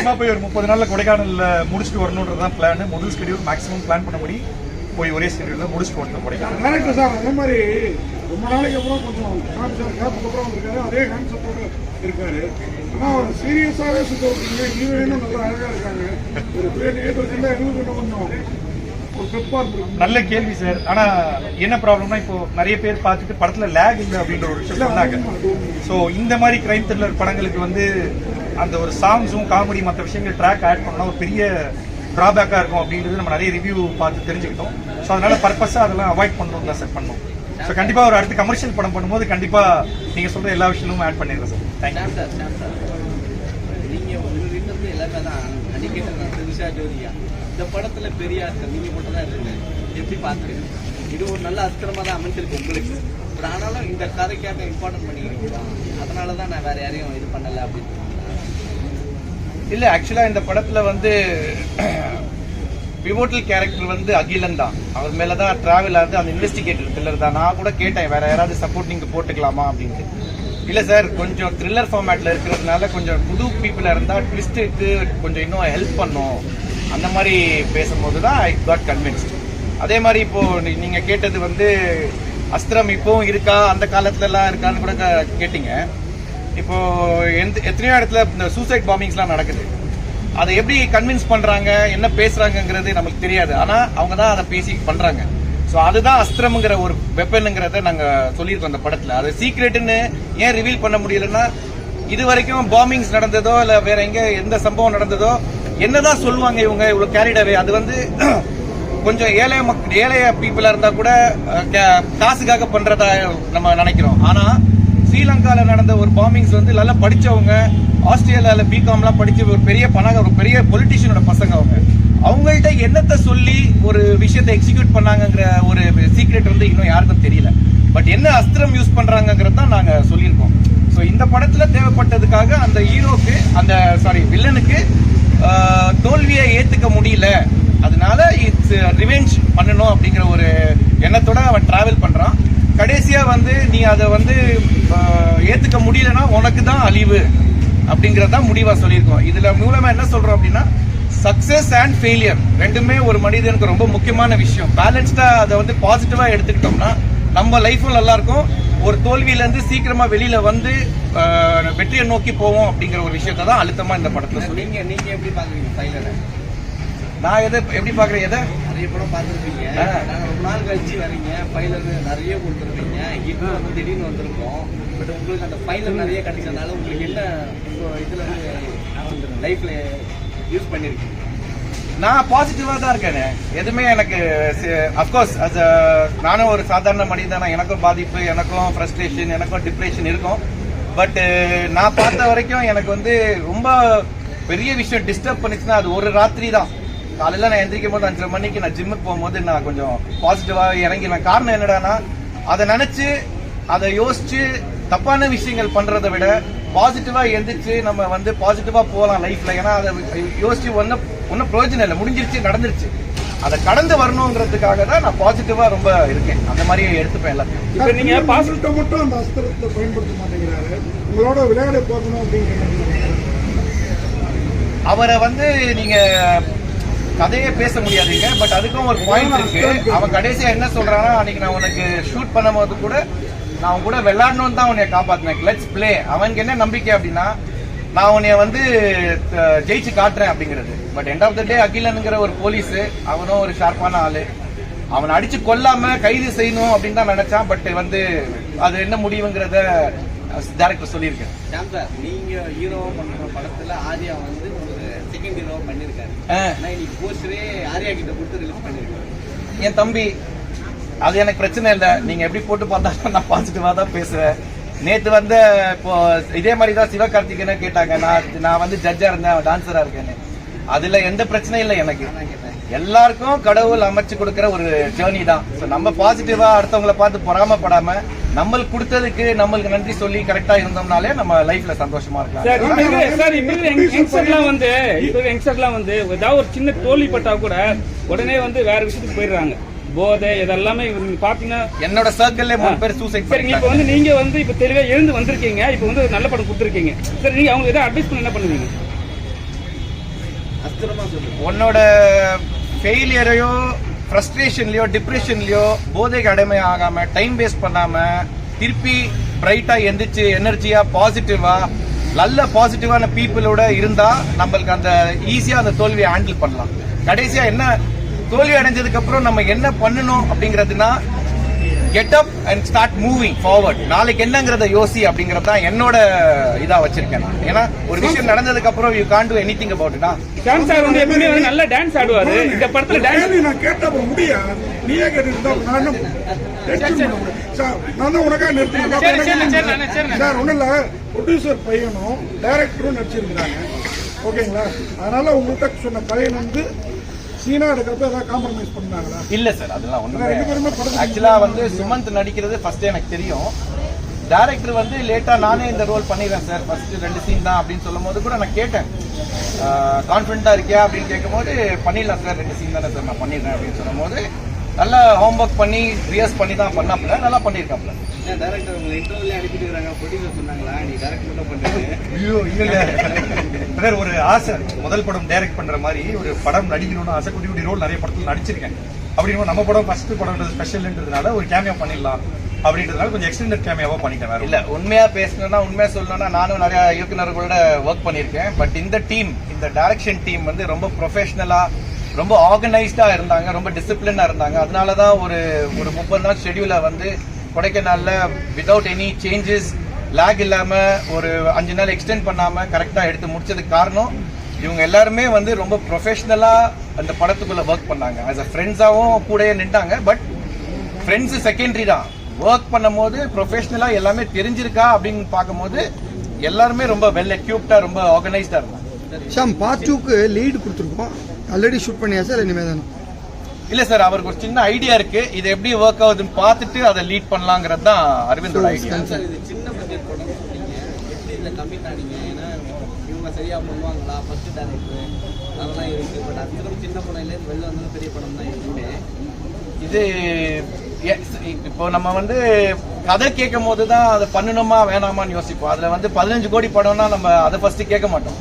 கண்டிப்பா போய் ஒரு 30 நாள்ல கொடைக்கானல்ல முடிச்சுட்டு வரணும்ன்றதான் பிளான். முதல் ஸ்கெடியூல் மேக்ஸிமம் பிளான் பண்ணபடி போய் ஒரே ஸ்கெடியூல்ல முடிச்சுட்டு வரணும் கொடைக்கானல். டேரக்டர் சார் அதே மாதிரி ரொம்ப நாளைக்கு அப்புறம் கொஞ்சம் கேப்புக்கு அப்புறம் இருக்காரு, அதே கான்செப்டோட இருக்காரு. ஆனா ஒரு சீரியஸாவே சுத்த விட்டீங்க. ஹீரோயினும் நல்லா அழகா இருக்காங்க. ஒரு பிளேட் ஏற்றுல எங்களுக்கு கொஞ்சம் நல்ல கேள்வி சார். ஆனா என்ன ப்ராப்ளம்னா இப்போ நிறைய பேர் பார்த்துட்டு படத்துல லேக் இல்லை அப்படின்ற ஒரு விஷயம் சொன்னாங்க. ஸோ இந்த மாதிரி கிரைம் த்ரில்லர் படங்களுக்கு வந்து அந்த ஒரு சாங்ஸும் காமெடி மற்ற விஷயங்கள் ட்ராக் ஆட் பண்ணா ஒரு பெரிய டிராபேக்கா இருக்கும் அப்படின்றது நம்ம நிறைய ரிவ்யூ பார்த்து தெரிஞ்சுக்கிட்டோம். ஸோ அதனால பர்பஸா அதெல்லாம் அவாய்ட் பண்ணணும் தான் சார் பண்ணோம். ஸோ கண்டிப்பா ஒரு அடுத்த கமர்ஷியல் படம் பண்ணும்போது கண்டிப்பா நீங்க சொல்ற எல்லா விஷயமும் ஆட் பண்ணிடுறேன் சார். தேங்க்யூ. நீங்க எல்லாமே தான் நிஷா ஜோதியா இந்த படத்துல பெரிய ஆட்கள் நீங்க மட்டும் தான் இருக்கு. எப்படி பாத்துருங்க? இது ஒரு நல்ல அஸ்திரமா தான் அமைஞ்சிருக்கு உங்களுக்கு. ஆனாலும் இந்த கதைக்காக இம்பார்ட்டன்ட் பண்ணிக்கிறீங்களா? அதனாலதான் நான் வேற யாரையும் இது பண்ணல அப்படின்னு இல்ல. ஆக்சுவலா இந்த படத்துல வந்து பிவோட்டல் கேரக்டர் வந்து அகிலன் தான். அவர் மேலதான் டிராவல் ஆகுது. அந்த இன்வெஸ்டிகேட்டர் த்ரில்லர் தான். நான் கூட கேட்டேன் வேற யாராவது சப்போர்ட் நீங்க போட்டுக்கலாமா அப்படின்ட்டு. இல்ல சார், கொஞ்சம் த்ரில்லர் ஃபார்மேட்ல இருக்கிறதுனால கொஞ்சம் புது பீப்புளா இருந்தா ட்விஸ்ட்டுக்கு கொஞ்சம் இன்னும் ஹெல்ப் பண்ணும் அந்த மாதிரி பேசும்போது தான் ஐ காட் கன்வின்ஸ்ட். அதே மாதிரி இப்போ நீங்க கேட்டது வந்து அஸ்திரம் இப்போவும் இருக்கா, அந்த காலத்துல எல்லாம் இருக்கான்னு கூட கேட்டீங்க. இப்போ எத்தனையோ இடத்துல இந்த சூசைட் பாம்பிங்ஸ்லாம் நடக்குது. அதை எப்படி கன்வின்ஸ் பண்றாங்க, என்ன பேசுறாங்கிறது நமக்கு தெரியாது. ஆனா அவங்க தான் அதை பேசி பண்றாங்க. ஸோ அதுதான் அஸ்திரம்ங்கிற ஒரு வெப்பனுங்கிறத நாங்க சொல்லியிருக்கோம் அந்த படத்துல. அது சீக்ரெட்னு ஏன் ரிவீல் பண்ண முடியலன்னா, இது வரைக்கும் பாம்பிங்ஸ் நடந்ததோ இல்ல வேற எங்க எந்த சம்பவம் நடந்ததோ என்னதான் சொல்லுவாங்க இவங்க இவ்வளவு கேரிடவே. அது வந்து கொஞ்சம் ஏழைய பீப்புளா இருந்தா கூட காசுக்காக பண்றதா நம்ம நினைக்கிறோம். ஆனா ஸ்ரீலங்கால நடந்த ஒரு பாம்பிங்ஸ் வந்து நல்லா படிச்சவங்க, ஆஸ்திரேலியால பிகாம்லாம் படிச்ச ஒரு பெரிய ஒரு பெரிய பொலிட்டிஷியனோட பசங்க. அவங்கள்ட்ட என்னத்தை சொல்லி ஒரு விஷயத்தை எக்ஸிக்யூட் பண்ணாங்கிற ஒரு சீக்ரெட் வந்து இன்னும் யாருக்கும் தெரியல. பட் என்ன அஸ்திரம் யூஸ் பண்றாங்கிறது தான் நாங்க சொல்லியிருக்கோம். ஸோ இந்த படத்துல தேவைப்பட்டதுக்காக அந்த ஹீரோக்கு வில்லனுக்கு தோல்வியை ஏத்துக்க முடியல, அதனால இட்ஸ் ரிவெஞ்ச் பண்ணணும் அப்படிங்கிற ஒரு எண்ணத்தோட அவன் டிராவல் பண்றான். கடைசியா வந்து நீ அதை வந்து ஏத்துக்க முடியலன்னா உனக்கு தான் அழிவு அப்படிங்கறத முடிவா சொல்லியிருக்கோம். இதுல மூலமா என்ன சொல்றோம் அப்படின்னா, சக்சஸ் அண்ட் ஃபெயிலியர் ரெண்டுமே ஒரு மனிதனுக்கு ரொம்ப முக்கியமான விஷயம். பேலன்ஸ்டா அதை வந்து பாசிட்டிவா எடுத்துக்கிட்டோம்னா நம்ம லைஃபும் நல்லா இருக்கும். ஒரு தோல்வியில இருந்து சீக்கிரமா வெளியில வந்து வெற்றியை நோக்கி போவோம் அப்படிங்கிற ஒரு விஷயத்தை தான் அழுத்தமா இந்த படத்துல சொல்லி. நீங்க எப்படி பாக்குறீங்க ஃபைலரை? நான் எப்படி பாக்குறேன், எதை நிறைய படம் பார்த்துருப்பீங்க. ரொம்ப நாள் கழிச்சு வரீங்க, ஃபைலர் நிறைய கொடுத்துருப்பீங்க. இப்போ வந்து திடீர்னு வந்திருக்கோம். பட் உங்களுக்கு அந்த ஃபைலர் நிறைய கிடைச்சதுனால உங்களுக்கு என்ன இதுல வந்து லைஃப்ல யூஸ் பண்ணிருக்கீங்க? நான் பாசிட்டிவா தான் இருக்கேன். எதுவுமே எனக்கு அப்கோர்ஸ் நானும் ஒரு சாதாரண மனிதன். எனக்கும் பாதிப்பு, எனக்கும் ஃப்ரஸ்ட்ரேஷன், எனக்கும் டிப்ரெஷன் இருக்கும். பட் நான் பார்த்த வரைக்கும் எனக்கு வந்து ரொம்ப பெரிய விஷயம் டிஸ்டர்ப் பண்ணிச்சுன்னா அது ஒரு ராத்திரி தான். காலையில நான் எந்திரிக்கும் போது 5:30 மணிக்கு நான் ஜிம்முக்கு போகும்போது நான் கொஞ்சம் பாசிட்டிவா இறங்கிடுவேன். காரணம் என்னடானா, அதை நினைச்சு அதை யோசிச்சு தப்பான விஷயங்கள் பண்றதை விட பாசிட்டிவா எந்திரிச்சு நம்ம வந்து பாசிட்டிவா போகலாம் லைஃப்ல. ஏன்னா அதை யோசிச்சு ஒன்னும் பிரயோஜனம் இல்லை, முடிஞ்சிருச்சு, நடந்துருச்சு. அதை கடந்து வரணுங்கிறதுக்காக தான் நான் பாசிட்டிவா ரொம்ப இருக்கேன். அந்த மாதிரி எடுத்துப்பேன் எல்லாத்தையும். இப்ப நீங்க பாசிட்டிவா மட்டும் அந்த அஸ்திரத்தை பயன்படுத்த மாட்டேங்கிறாரு, உங்களோட விளையாட போகணும் அப்படிங்கிற அவரை வந்து நீங்க கதையே பேச முடியாதுங்க. பட் அதுக்கும் ஒரு பாயிண்ட் இருக்கு. அவன் கடைசியா என்ன சொல்றான்னா, அன்னைக்கு நான் உனக்கு ஷூட் பண்ணும்போது கூட நான் அவன் கூட விளையாடணும்னு தான் உன்னைய காப்பாத்தினேன். Let's play. அவனுக்கு என்ன நம்பிக்கை அப்படின்னா, நான் உன்னைய வந்து ஜெயிச்சு காட்டுறேன் அப்படிங்கிறது. பட் எண்ட் ஆஃப் த டே அகிலனுங்கிற ஒரு போலீஸ், அவனும் ஒரு ஷார்ப்பான ஆளு. அவனை அடிச்சு கொல்லாம கைது செய்யணும் அப்படின்னு தான் நினைச்சான். பட் வந்து அது என்ன முடிவுங்கிறத டைரக்டர் சொல்லியிருக்கேன். நீங்க ஹீரோ பண்ற படத்துல ஆர்யா வந்து செகண்ட் ஹீரோ பண்ணிருக்காரு. இன்னைக்கு போஸ்டரே ஆர்யா கிட்ட கொடுத்து ரிலீஸ் பண்ணிருக்காரு. என் தம்பி, அது எனக்கு பிரச்சனை இல்லை. நீங்க எப்படி போட்டு பார்த்தாலும் நான் பாசிட்டிவா தான் பேசுவேன். நேத்து வந்து இப்போ இதே மாதிரி தான் சிவகார்த்திகேயன் கேட்டாங்க. நான் வந்து ஜட்ஜா இருந்தேன், டான்சரா இருக்கேன்னு. அதுல எந்த பிரச்சனையும் இல்லை எனக்கு. எல்லாருக்கும் கடவுள் அமைச்சு கொடுக்கிற ஒரு ஜேர்னி தான். நம்ம பாசிட்டிவா அடுத்தவங்களை பார்த்து பொறாமப்படாம நம்மளுக்கு கொடுத்ததுக்கு நம்மளுக்கு நன்றி சொல்லி கரெக்டா இருந்தோம்னாலே நம்ம லைஃப்ல சந்தோஷமா இருக்கலாம். யங்ஸ்டர்லாம் வந்து ஏதாவது ஒரு சின்ன தோல்வி பட்டா கூட உடனே வந்து வேற விஷயத்துக்கு போயிடுறாங்க. போதை இதெல்லாமே பாத்தீங்கன்னா என்னோட சர்க்கிள்ல 3 பேர் சூசைட் பண்ணி. இப்ப வந்து நீங்க வந்து இப்ப தெளிவா எழுந்து வந்திருக்கீங்க. இப்ப வந்து நல்ல படம் கொடுத்துருக்கீங்க. சரி, நீங்க அவங்க ஏதாவது அட்வைஸ் பண்ண என்ன பண்ணுவீங்க? அஸ்திரமா சொல்லுங்க. உன்னோட ஃபெயிலியரையோ ஃப்ரஸ்ட்ரேஷன்லையோ டிப்ரெஷன்லையோ போதைக்கு அடிமை ஆகாம டைம் வேஸ்ட் பண்ணாம திருப்பி பிரைட்டா எந்திரிச்சு எனர்ஜியா பாசிட்டிவா நல்ல பாசிட்டிவான பீப்புளோட இருந்தா நம்மளுக்கு அந்த ஈஸியா அந்த தோல்வியை ஹேண்டில் பண்ணலாம். கடைசியா என்ன தோல்வி அடைஞ்சதுக்கு அப்புறம் நம்ம என்ன பண்ணணும் அப்படிங்கிறதுனா get up and start moving forward. நாளைக்கு என்னங்கிறத யோசி அப்படிங்கறது தான் என்னோட இதா வச்சிருக்கேன் நான். ஏன்னா ஒரு விஷயம் நடந்ததுக்கு அப்புறம் you can't do anything about it. Sham sir வந்து எப்பவுமே வந்து நல்ல டான்ஸ் ஆடுவாரு. இந்த படத்துல டான்ஸ் நான் கேட்டப்ப முடியா நீயே கேட்டு நான் தான் உனக்காக நிறுத்தினேன் சார். ஒன்றும் இல்லை, ப்ரொடியூசர் பையனும் டைரக்டரும் நடிச்சிருக்கிறாங்க, ஓகேங்களா? அதனால உங்கள்கிட்ட சொன்ன பையன் வந்து சீனா எடுக்கிறப்ப ஏதாவது காம்ப்ரமைஸ் பண்ணாங்களா? இல்ல சார், அதெல்லாம் ஒண்ணுமே. ரெண்டு பேருமே படத்துல ஆக்சுவலா வந்து சுமந்த் நடிக்கிறது ஃபர்ஸ்ட் எனக்கு தெரியும். டைரக்டர் வந்து லேட்டா நானே இந்த ரோல் பண்ணிடுறேன் சார், ஃபர்ஸ்ட் 2 சீன் தான் அப்படின்னு சொல்லும் போது கூட நான் கேட்டேன், கான்ஃபிடண்டா இருக்கியா அப்படின்னு கேட்கும் போது பண்ணிடலாம் சார், 2 சீன் தானே சார் நான் பண்ணிடுறேன் அப்படின்னு சொல்லும் போது நல்லா ஹோம்ஒர்க் பண்ணி ரியர்ஸ் பண்ணி தான் பண்ணாப்புல, நல்லா பண்ணியிருக்காப்புல. டைரக்டர் உங்களை இன்டர்வியூல அனுப்பிட்டு இருக்காங்க, ப்ரொடியூசர் சொன்னாங்களா நீ டைரக்ட் மட்டும் பண்றீங்க? ஐயோ இல்ல, ஒரு ஆசை, முதல் படம் டைரக்ட் பண்ற மாதிரி ஒரு படம் நடிக்கணும்னு ஆசை. குட்டி குட்டி ரோல் நிறைய படத்துல நடிச்சிருக்கேன். அப்படின்னு நம்ம படம் ஃபர்ஸ்ட் படம் ஸ்பெஷல்ன்றதுனால ஒரு கேமியோ பண்ணிடலாம் அப்படின்றதுனால கொஞ்சம் எக்ஸ்டெண்டட் கேமியாவா பண்ணிட்டேன். வேற இல்ல, உண்மையா பேசணும்னா உண்மையா சொல்லணும்னா நானும் நிறைய இயக்குநர்களோட ஒர்க் பண்ணியிருக்கேன். பட் இந்த டீம், இந்த டைரக்ஷன் டீம் வந்து ரொம்ப ப்ரொஃபஷனலா ரொம்ப ஆர்கனைஸ்டா இருந்தாங்க, ரொம்ப டிசிப்ளினா இருந்தாங்க. அதனாலதான் ஒரு 30 நாள் ஷெட்யூலை வந்து கொடைக்கானல்ல வித்வுட் எனி சேஞ்சஸ் லேக் இல்லாம ஒரு 5 நாள் எக்ஸ்டெண்ட் பண்ணாம கரெக்டா எடுத்து முடிச்சதுக்கு காரணம் இவங்க எல்லாருமே வந்து ரொம்ப ப்ரொஃபஷனலா அந்த படத்துக்குள்ள ஒர்க் பண்ணாங்க. ஆஸ் அ ஃப்ரெண்ட்ஸாவும் கூடயே நின்றாங்க. பட் ஃப்ரெண்ட்ஸ் செகண்டரி தான், ஒர்க் பண்ணும் போது ப்ரொஃபஷனலா எல்லாமே தெரிஞ்சிருக்கா அப்படின்னு பார்க்கும்போது எல்லாருமே ரொம்ப வெல் எக்யூப்டா ரொம்ப ஆர்கனைஸ்டா இருந்தாங்க. ஷாம், பார்ட் 2க்கு லீட் கொடுத்துருக்கோம், ஆல்ரெடி ஷூட் பண்ணியாச்சா இல்லை இனிமே தானே? இல்ல சார், அவருக்கு ஒரு சின்ன ஐடியா இருக்கு, இது எப்படி ஒர்க் ஆகுதுன்னு பார்த்துட்டு அதை லீட் பண்ணலாங்கிறது தான் அரவிந்தோட ஐடியா. சார் இது சின்ன பட்ஜெட் படம் சொன்னீங்க, எப்படி இதை கமிட் ஆனீங்க? ஏன்னா இவங்க சரியா பண்ணுவாங்களா ஃபர்ஸ்ட் டைரக்டர் அதெல்லாம் இருக்கு. பட் அதுக்கப்புறம் சின்ன படம் இல்லை, வெளில வந்தாலும் பெரிய படம் தான் எதுவுமே. இது இப்போ நம்ம வந்து கதை கேட்கும் போது தான் அதை பண்ணணுமா வேணாமான்னு யோசிப்போம். அதுல வந்து 15 கோடி படம்னா நம்ம அதை ஃபர்ஸ்ட் கேட்க மாட்டோம்.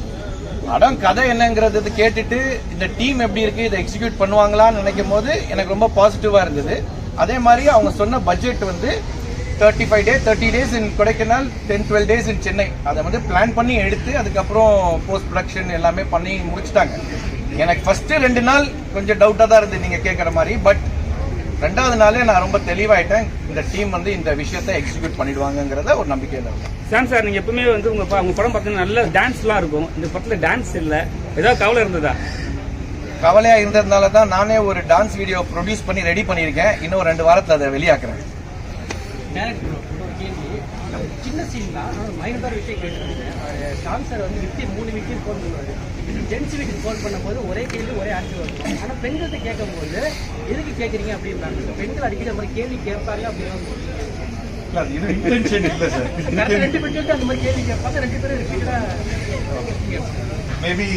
படம் கதை என்னங்கிறது கேட்டுட்டு இந்த டீம் எப்படி இருக்கு, இதை எக்ஸிக்யூட் பண்ணுவாங்களான்னு நினைக்கும் போது எனக்கு ரொம்ப பாசிட்டிவா இருந்தது. அதே மாதிரி அவங்க சொன்ன பட்ஜெட் வந்து 30 days இன் கொடைக்கானல், 10-12 days இன் சென்னை. அதை வந்து பிளான் பண்ணி எடுத்து அதுக்கப்புறம் போஸ்ட் ப்ரொடக்ஷன் எல்லாமே பண்ணி முடிச்சுட்டாங்க. எனக்கு ஃபர்ஸ்ட் 2 நாள் கொஞ்சம் டவுட்டா தான் இருந்தது நீங்க கேட்கற மாதிரி. பட் 2வது நாளே நான் ரொம்ப தெளிவாயிட்டேன், இந்த டீம் வந்து இந்த விஷயத்தை எக்ஸிக்யூட் பண்ணிடுவாங்கங்கிறத ஒரு நம்பிக்கையில இருக்கேன். சாம் சார், நீங்க எப்பவுமே வந்து உங்க படம் பார்த்தீங்கன்னா நல்ல டான்ஸ்லாம் இருக்கும். இந்த படத்துல டான்ஸ் இல்ல, ஏதாவது கவலை இருந்ததா? கவலையா இருந்ததுனால தான் நானே ஒரு டான்ஸ் வீடியோ ப்ரொடியூஸ் பண்ணி ரெடி பண்ணியிருக்கேன். இன்னும் 2 வாரத்தில் அதை வெளியாக்குறேன். சின்ன சீன் தான், மைனஸான விஷயம் கேட்டுருக்கேன். ஷாம் சார் வந்து 3 வீட்டுக்கு ஃபோன் பண்ணுவாரு. ஜென்ஸ் வீட்டுக்கு ஃபோன் பண்ணும்போது ஒரே கேள்வி ஒரே ஆன்சர் வரும். ஆனால் பெண்கள்கிட்ட கேட்கும்போது எதுக்கு கேட்குறீங்க அப்படின்றாங்க. பெண்கள் அடிக்கிற மாதிரி கேள்வி கேட்பாங்க அப்படின்னு இது இன்டென்ஷன் இல்ல சார். 2 பெண்கள்கிட்ட அந்த மாதிரி கேள்வி கேட்பாங்க, 2 பேரும் ரிப்பீட்டடா. மேபி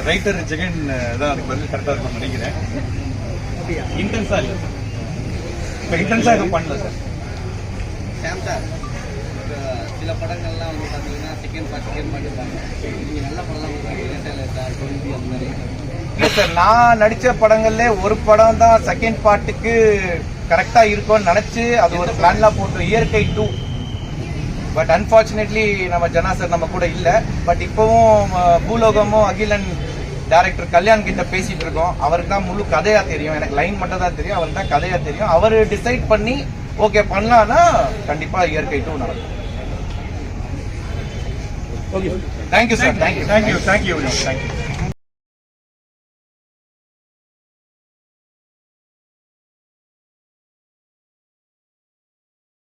ரைட்டர் ஜெகன் தான் அதுக்கு பதில் கரெக்டா இருக்கும்னு நினைக்கிறேன். இன்டென்ஸா இல்ல, இப்போ இன்டென்ஸா எதுவும் பண்ணல சார். சாம் சார், சில படங்கள்லாம் வந்து பார்த்தீங்கன்னா செகண்ட் பார்ட் இருப்பாங்க. நீங்கள் நல்ல படம்லாம் பார்த்தீங்கன்னா தோல்வி அந்த மாதிரி. இல்லை சார், நான் நடித்த படங்கள்ல ஒரு படம் தான் செகண்ட் பார்ட்டுக்கு கரெக்டா இருக்கும்னு நினைச்சு அது ஒரு பிளான்லாம் போட்டு, இயற்கை 2. பட் அன்பார்ச்சுனேட்லி நம்ம ஜனா சார் நம்ம கூட இல்லை. பட் இப்போவும் பூலோகமும் அகிலன் டைரக்டர் கல்யாண் கிட்ட பேசிட்டு இருக்கோம். அவருக்கு தான் முழு கதையா தெரியும், எனக்கு லைன் மட்டும் தான் தெரியும், அவருக்கு தான் கதையா தெரியும். அவர் டிசைட் பண்ணி ஓகே பண்ணலாம்னா கண்டிப்பா இயற்கை 2 நடக்கும். Okay, thank you sir, thank you. Thank you.